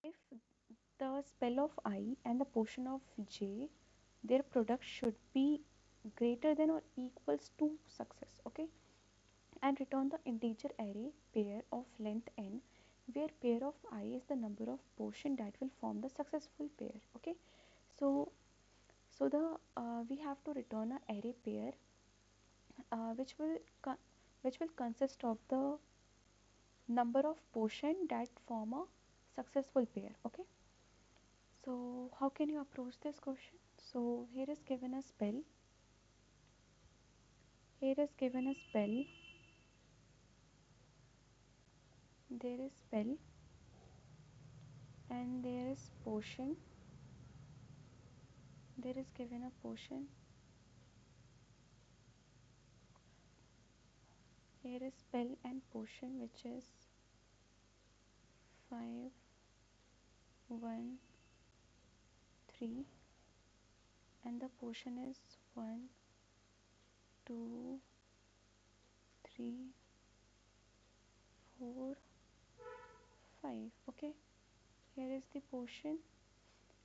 if the spell of I and the portion of J, their product should be greater than or equals to success. Okay, and return the integer array pair of length n, where pair of I is the number of portion that will form the successful pair. Okay, so we have to return a array pair uh, which will which will consist of the number of portion that form a successful pair. Okay, so how can you approach this question? So here is given a spell, here is given a spell, there is spell, and there is portion, there is given a portion, here is spell and portion, which is 5 1 3, and the portion is 1 2 3 4 5. Okay, here is the portion,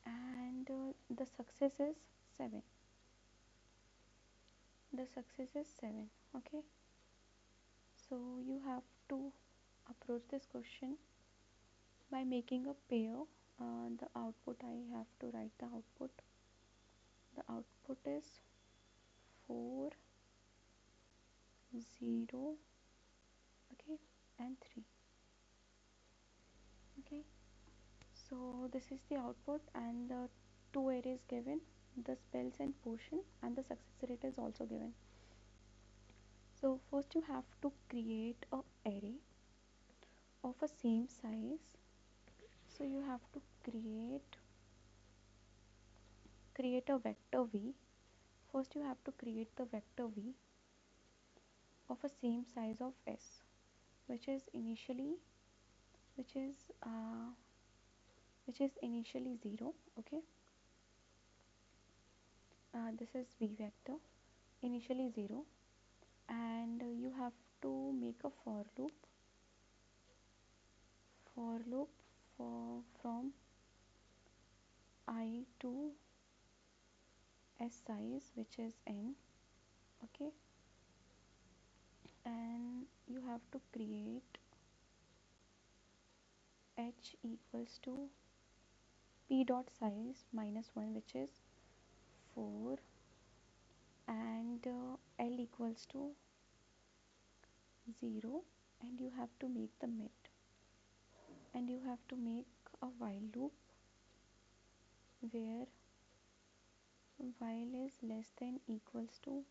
and the success is 7, the success is 7. Okay, so you have to approach this question by making a pair. The output, I have to write the output. The output is 4 0, okay, and 3. Okay, so this is the output, and the two arrays given, the spells and portion, and the success rate is also given. So first you have to create a array of a same size. So you have to create a vector v. First you have to create the vector v of a same size of s, which is initially which is uh, which is initially 0. Okay, this is v vector initially 0, and you have to make a for loop from I to s size, which is n. Okay, and you have to create h equals to p dot size minus 1, which is 4, and l equals to 0, and you have to make the mid, and you have to make a while loop where while is less than equals to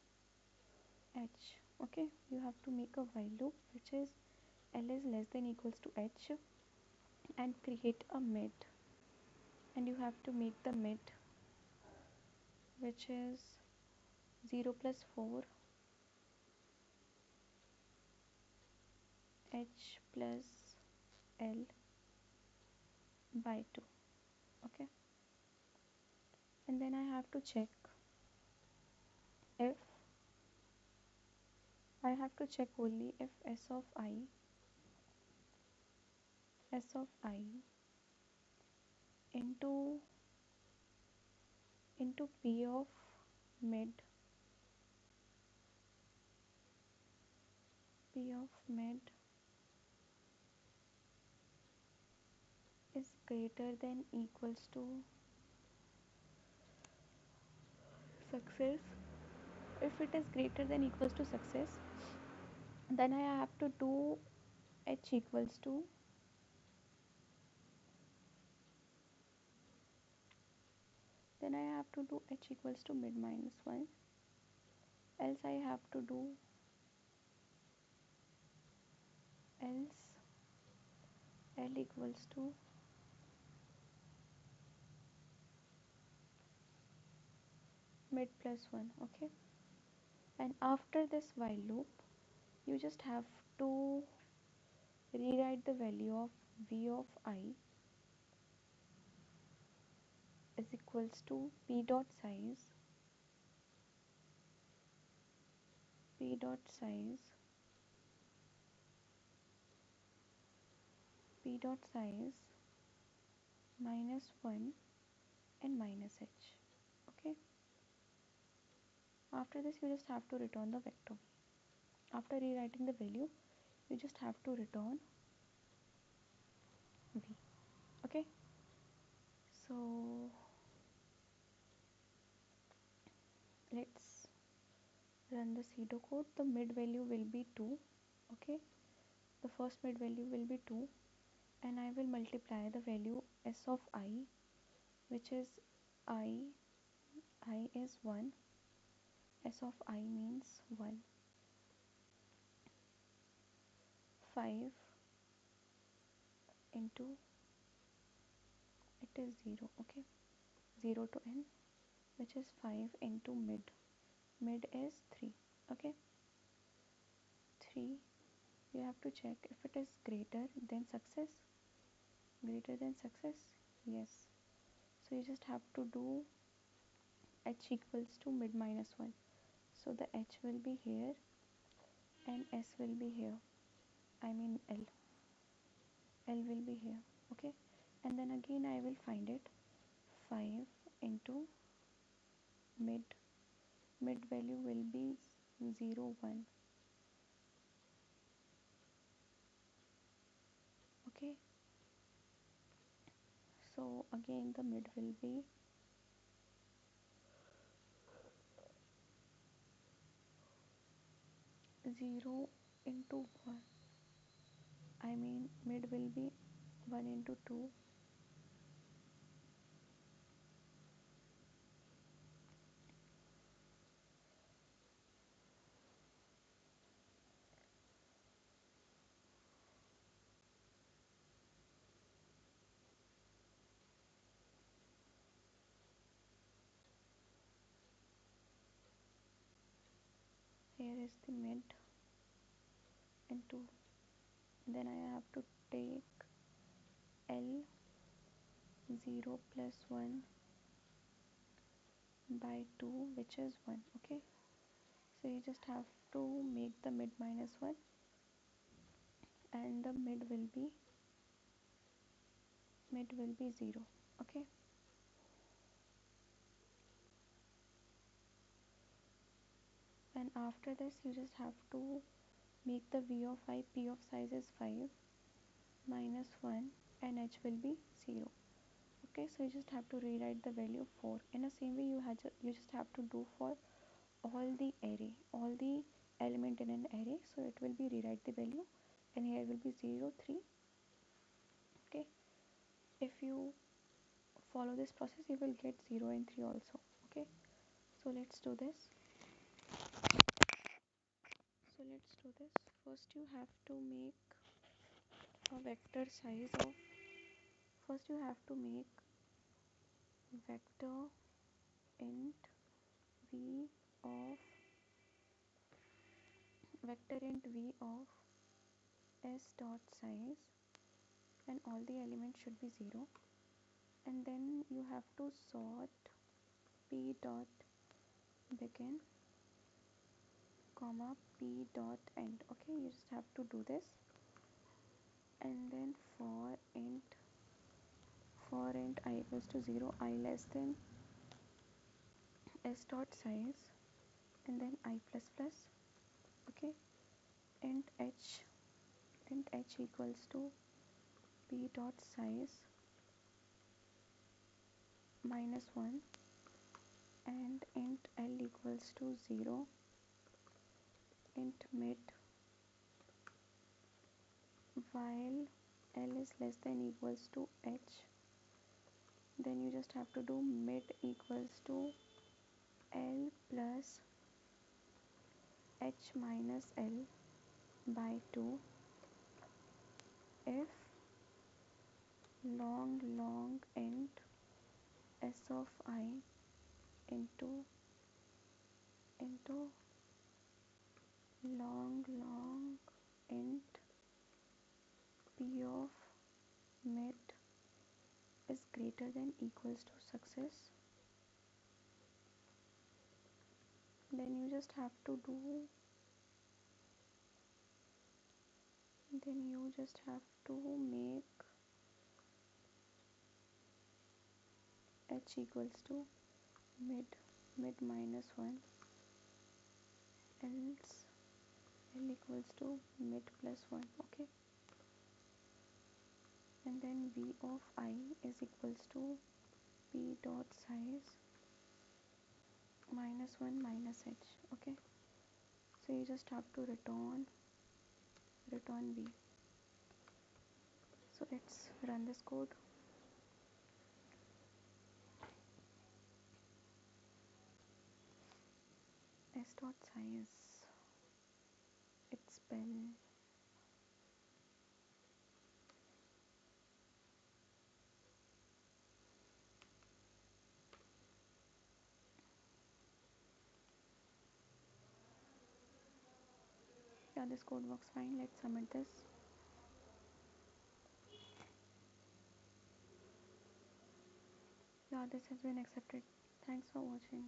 h. Okay, you have to make a while loop which is l is less than equals to h, and create a mid, and you have to make the mid which is 0 plus 4 h plus l by 2. Okay, and then I have to check if I have to check only if s of I into p of mid is greater than equals to success. If it is greater than equals to success, then I have to do h equals to mid minus 1, else I have to do else l equals to mid plus 1. Okay, and after this while loop you just have to rewrite the value of v of I is equals to p dot size minus 1 and minus h. Okay, after this you just have to return the vector. After rewriting the value, you just have to return v. Okay, so let's run the pseudocode. The mid value will be 2. Okay, the first mid value will be 2, and I will multiply the value s of I, which is I is 1, s of I means 1, 5 into, it is 0. Okay, 0 to n, which is 5 into mid is 3. Okay, 3, you have to check if it is greater than success. Greater than success, yes, so you just have to do h equals to mid minus 1. So the h will be here and s will be here, I mean L will be here. Okay, and then again I will find it, 5 into mid value will be 0 1. Okay, so again the mid will be 0 into 1, I mean mid will be 1 into 2. Here is the mid into, then I have to take L 0 plus 1 by 2, which is 1. Okay, so you just have to make the mid minus 1, and the mid will be 0. Okay, and after this you just have to make the v of I, p of size is 5 minus 1, and h will be 0. Okay, so you just have to rewrite the value 4. In the same way you just have to do for all the array, all the element in an array. So it will be rewrite the value, and here will be 0 3. Okay, if you follow this process you will get 0 and 3 also. Okay, so let's do this. First you have to make a vector size of, first you have to make vector int v of, s dot size, and all the elements should be 0, and then you have to sort p dot begin comma p dot end. Okay, you just have to do this, and then for int I equals to 0, I less than s dot size, and then I plus plus. Okay, int h equals to p dot size minus 1, and int l equals to 0, int mid while l is less than equals to h. Then you just have to do mid equals to l plus h minus l by 2 if long int s of I into long int p of mid is greater than equals to success. Then you just have to make h equals to mid mid minus 1, else l equals to mid plus 1. Okay, and then v of I is equals to p dot size minus 1 minus h. Okay, so you just have to return v. So let's run this code. S dot size, it's spell, yeah, this code works fine. Let's submit this. Yeah, this has been accepted. Thanks for watching.